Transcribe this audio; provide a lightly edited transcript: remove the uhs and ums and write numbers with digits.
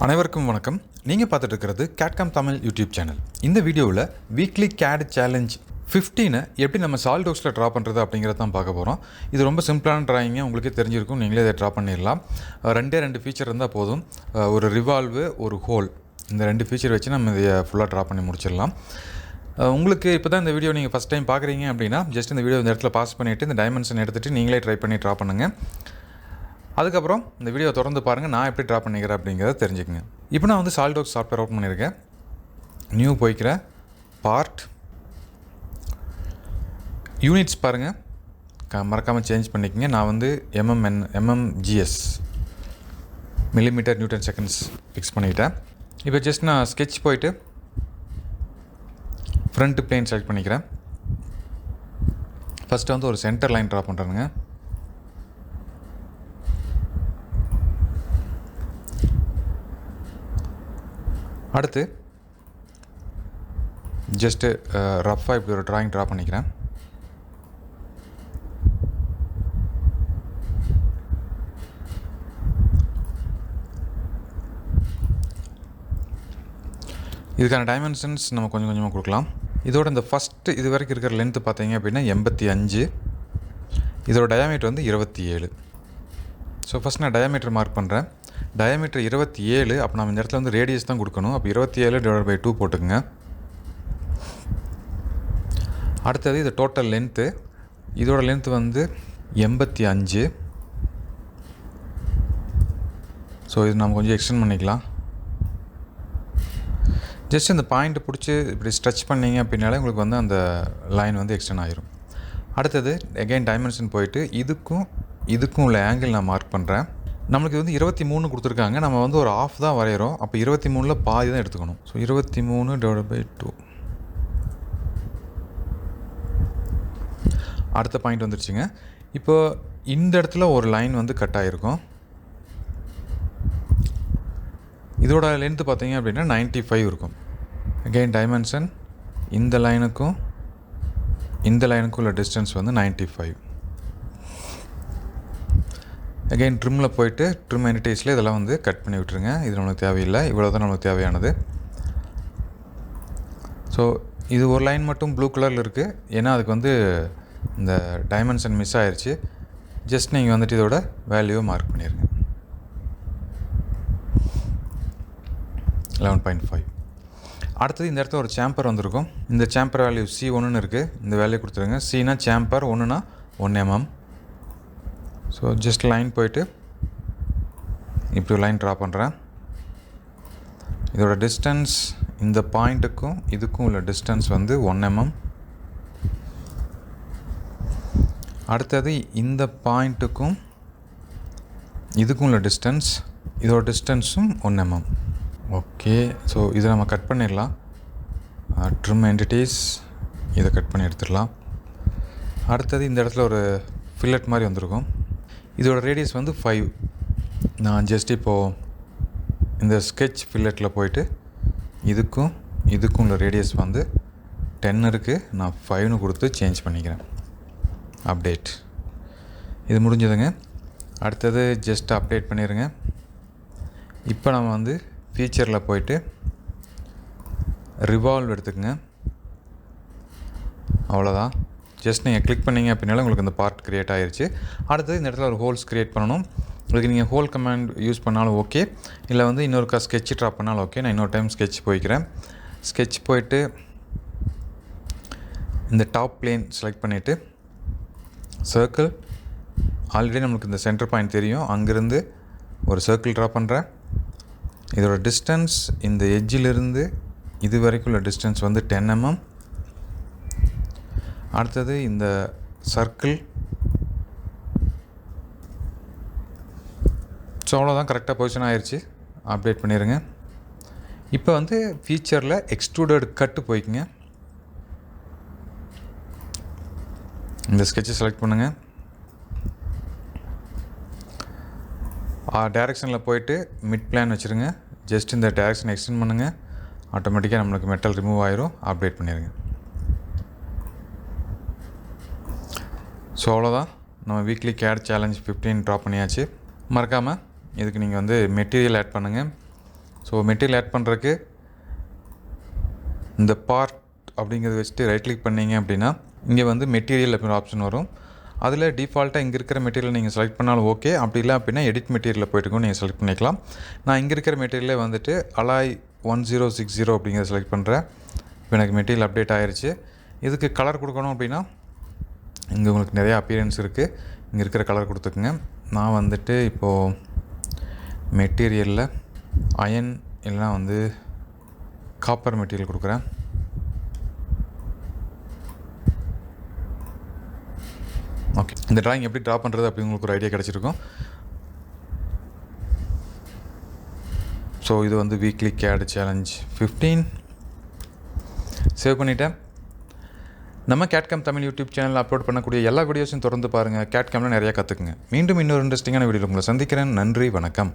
அனைவருக்கும் வணக்கம். நீங்கள் பார்த்துட்டு இருக்கிறது கேட்காம் தமிழ் யூடியூப் சேனல். இந்த வீடியோவில் வீக்லி CAD சேலஞ்ச் 15 எப்படி நம்ம சாலிட்வொர்க்ஸில் ட்ரா பண்ணுறது அப்படிங்கிறத தான் பார்க்க போகிறோம். இது ரொம்ப சிம்பிளான ட்ராயிங்க, உங்களுக்கே தெரிஞ்சிருக்கும். நீங்களே இதை ட்ரா பண்ணிடலாம். ரெண்டு ஃபீச்சர் இருந்தால் போதும். ஒரு ரிவால்வு, ஒரு ஹோல், இந்த 2 ஃபீச்சர் வச்சு நம்ம இதை ஃபுல்லாக ட்ரா பண்ணி முடிச்சிடலாம். உங்களுக்கு இப்போ தான் இந்த வீடியோ நீங்கள் ஃபஸ்ட் டைம் பார்க்குறீங்க அப்படின்னா ஜஸ்ட் இந்த வீடியோ இந்த இடத்துல பாஸ் பண்ணிவிட்டு இந்த டைமென்ஷன் எடுத்துகிட்டு நீங்களே ட்ரை பண்ணி ட்ரா பண்ணுங்கள். அதுக்கப்புறம் இந்த வீடியோ தொடர்ந்து பாருங்கள், நான் எப்படி ட்ரா பண்ணிக்கிறேன் அப்படிங்கிறத தெரிஞ்சுக்கங்க. இப்போ நான் வந்து சாலிட்வொர்க்ஸ் சாஃப்ட்வேர் ஓப்பன் பண்ணியிருக்கேன். நியூ போய்க்கிறேன். பார்ட் யூனிட்ஸ் பாருங்கள், மறக்காமல் சேஞ்ச் பண்ணிக்கங்க. நான் வந்து MMGS millimetre Newton seconds fix பண்ணிக்கிட்டேன். இப்போ ஜஸ்ட் நான் ஸ்கெட்ச் போயிட்டு ஃப்ரண்ட் பிளேன் செலக்ட் பண்ணிக்கிறேன். ஃபஸ்ட்டு வந்து ஒரு சென்டர் லைன் ட்ரா பண்ணுறேங்க. அடுத்து ஜஸ்ட்டு ரஃப்பாக இப்படி ஒரு ட்ராயிங் ட்ரா பண்ணிக்கிறேன். இதுக்கான டைமென்ஷன்ஸ் நம்ம கொஞ்சம் கொஞ்சமாக கொடுக்கலாம். இதோட இந்த ஃபஸ்ட்டு இது வரைக்கும் இருக்கிற லென்த்து பார்த்தீங்க அப்படின்னா 85. இதோட டயாமீட்டர் வந்து 27. ஸோ ஃபஸ்ட் நான் டயாமீட்டர் மார்க் பண்ணுறேன். டயாமீட்டர் 27. அப்போ நம்ம இந்த இடத்துல வந்து ரேடியஸ் தான் கொடுக்கணும். அப்போ 27/2 போட்டுக்குங்க. அடுத்தது இது டோட்டல் லென்த்து. இதோட லென்த்து வந்து 85. ஸோ இது நம்ம கொஞ்சம் எக்ஸ்டெண்ட் பண்ணிக்கலாம். ஜஸ்ட் இந்த பாயிண்ட்டை பிடிச்சி இப்படி ஸ்ட்ரெச் பண்ணிங்க அப்படின்னாலே உங்களுக்கு வந்து அந்த லைன் வந்து எக்ஸ்டெண்ட் ஆகிரும். அடுத்தது அகைன் டைமென்ஷன் போயிட்டு இதுக்கும் உள்ள ஆங்கிள் நான் மார்க் பண்ணுறேன். நம்மளுக்கு வந்து 23 கொடுத்துருக்காங்க. நம்ம வந்து ஒரு ஆஃப் தான் வரைகிறோம். அப்போ 23 பாதி தான் எடுத்துக்கணும். ஸோ 23/2. அடுத்த பாயிண்ட் வந்துருச்சுங்க. இப்போ இந்த இடத்துல ஒரு லைன் வந்து கட் ஆகிருக்கும். இதோட லென்த்து பார்த்தீங்க அப்படின்னா 95 இருக்கும். அகெயின் டைமென்ஷன் இந்த லைனுக்கும் உள்ள டிஸ்டன்ஸ் வந்து 95. அகெயின் ட்ரிம்மில் போயிட்டு ட்ரிம் என்டிட்டிஸில் இதெல்லாம் வந்து கட் பண்ணி விட்டுருங்க. இது நம்மளுக்கு தேவையில்லை. இவ்வளோ தான் நம்மளுக்கு தேவையானது. ஸோ இது ஒரு லைன் மட்டும் ப்ளூ கலரில் இருக்குது. ஏன்னா அதுக்கு வந்து இந்த டைமென்ஷன் மிஸ் ஆயிடுச்சு. ஜஸ்ட் நீங்கள் வந்துட்டு இதோட வேல்யூவை மார்க் பண்ணிடுங்க. 11.5. அடுத்தது இந்த இடத்துல ஒரு சேம்பர் வந்திருக்கும். இந்த சேம்பர் வேல்யூ C1ன்னு இருக்குது. இந்த வேல்யூ கொடுத்துருங்க. Cனா சேம்பர், 1னா 1 mm. ஸோ ஜஸ்ட் லைன் போயிட்டு இப்படி லைன் ட்ரா பண்ணுறேன். இதோட டிஸ்டன்ஸ் இந்த பாயிண்ட்டுக்கும் இதுக்கும் உள்ள டிஸ்டன்ஸ் வந்து 1 mm. அடுத்தது இந்த பாயிண்ட்டுக்கும் இதுக்கும் உள்ள டிஸ்டன்ஸ், இதோட டிஸ்டன்ஸும் 1 mm. ஓகே, ஸோ இதை நம்ம கட் பண்ணிடலாம். ட்ரிம் என்டிட்டிஸ் இதை கட் பண்ணி எடுத்துடலாம். அடுத்தது இந்த இடத்துல ஒரு ஃபில்லட் மாதிரி வந்திருக்கும். இதோட ரேடியஸ் வந்து 5. நான் ஜஸ்ட் இப்போது இந்த ஸ்கெட்ச் ஃபில்லட்டில் போயிட்டு இதுக்கும் உள்ள ரேடியஸ் வந்து 10 இருக்குது. நான் 5ன்னு கொடுத்து சேஞ்ச் பண்ணிக்கிறேன். அப்டேட். இது முடிஞ்சதுங்க. அடுத்தது ஜஸ்ட் அப்டேட் பண்ணிடுங்க. இப்போ நம்ம வந்து ஃபீச்சரில் போயிட்டு ரிவால்வ் எடுத்துக்கங்க. அவ்வளோதான். ஜஸ்ட் நீங்கள் கிளிக் பண்ணிங்க அப்படின்னால உங்களுக்கு இந்த பார்ட் க்ரியேட் ஆகிருச்சு. அடுத்தது இந்த இடத்துல ஒரு ஹோல்ஸ் க்ரியேட் பண்ணணும். உங்களுக்கு நீங்கள் ஹோல் கமாண்ட் யூஸ் பண்ணாலும் ஓகே, இல்லை வந்து இன்னொருக்கா ஸ்கெட்ச் ட்ரா பண்ணாலும் ஓகே. நான் இன்னொரு டைம் ஸ்கெட்ச் போய்க்கிறேன். ஸ்கெட்ச் போயிட்டு இந்த டாப் பிளேன் செலக்ட் பண்ணிவிட்டு சர்க்கிள், ஆல்ரெடி நம்மளுக்கு இந்த சென்டர் பாயிண்ட் தெரியும், அங்கேருந்து ஒரு சர்க்கிள் ட்ரா பண்ணுறேன். இதோட டிஸ்டன்ஸ் இந்த எட்ஜிலிருந்து இது வரைக்கும் உள்ள டிஸ்டன்ஸ் வந்து 10 mm. அடுத்தது இந்த சர்க்கிள். ஸோ அவ்வளோதான், கரெக்டாக பொசிஷன் ஆயிடுச்சு. அப்டேட் பண்ணிடுங்க. இப்போ வந்து ஃபீச்சரில் எக்ஸ்ட்ரூடட் கட்டு போய்க்குங்க. இந்த ஸ்கெட்சை செலக்ட் பண்ணுங்கள். டைரெக்ஷனில் போயிட்டு மிட் பிளான் வச்சுருங்க. ஜஸ்ட் இந்த டைரெக்ஷன் எக்ஸ்டெண்ட் பண்ணுங்கள். ஆட்டோமேட்டிக்காக நம்மளுக்கு மெட்டல் ரிமூவ் ஆயிரும். அப்டேட் பண்ணிடுங்க. ஸோ அவ்வளோதான், நம்ம வீக்லி CAD சேலஞ்ச் 15 ட்ரா பண்ணியாச்சு. மறக்காமல் இதுக்கு நீங்கள் வந்து மெட்டீரியல் ஆட் பண்ணுங்கள். ஸோ மெட்டீரியல் ஆட் பண்ணுறதுக்கு இந்த பார்ட் அப்படிங்கிறத வச்சுட்டு ரைட் கிளிக் பண்ணிங்க அப்படின்னா இங்கே வந்து மெட்டீரியல் அப்படிங்கிற ஆப்ஷன் வரும். அதில் டிஃபால்ட்டாக இங்கே இருக்கிற மெட்டீரியல் நீங்கள் செலக்ட் பண்ணாலும் ஓகே, அப்படி இல்லை அப்படின்னா எடிட் மெட்டீரியலில் போய்ட்டுக்கும் நீங்கள் செலக்ட் பண்ணிக்கலாம். நான் இங்கே இருக்கிற மெட்டீரியலே வந்துட்டு அலாய் 1060 அப்படிங்கிறத செலக்ட் பண்ணுறேன். இப்போ எனக்கு மெட்டீரியல் அப்டேட் ஆகிருச்சு. இதுக்கு கலர் கொடுக்கணும் அப்படின்னா இங்கே உங்களுக்கு நிறையா அப்பியரன்ஸ் இருக்குது, இங்கே இருக்கிற கலர் கொடுத்துக்குங்க. நான் வந்துட்டு இப்போது மெட்டீரியலில் அயன் இல்லைனா வந்து காப்பர் மெட்டீரியல் கொடுக்குறேன். ஓகே, இந்த ட்ராயிங் எப்படி ட்ரா பண்ணுறது அப்படி உங்களுக்கு ஒரு ஐடியா கிடச்சிருக்கும். ஸோ இது வந்து வீக்லி CAD சேலஞ்ச் 15 சேவ் பண்ணிவிட்டேன். நம்ம CAD தமிழ் யூடியூப் சேனலில் அப்லோட் பண்ணக்கூடிய எல்லா வீடியோஸையும் தொடர்ந்து பாருங்கள். CAD நிறையா கற்றுக்குங்க. மீண்டும் இன்னொரு இன்ட்ரெஸ்டிங்கான வீடியோவில் உங்களை சந்திக்கிறேன். நன்றி, வணக்கம்.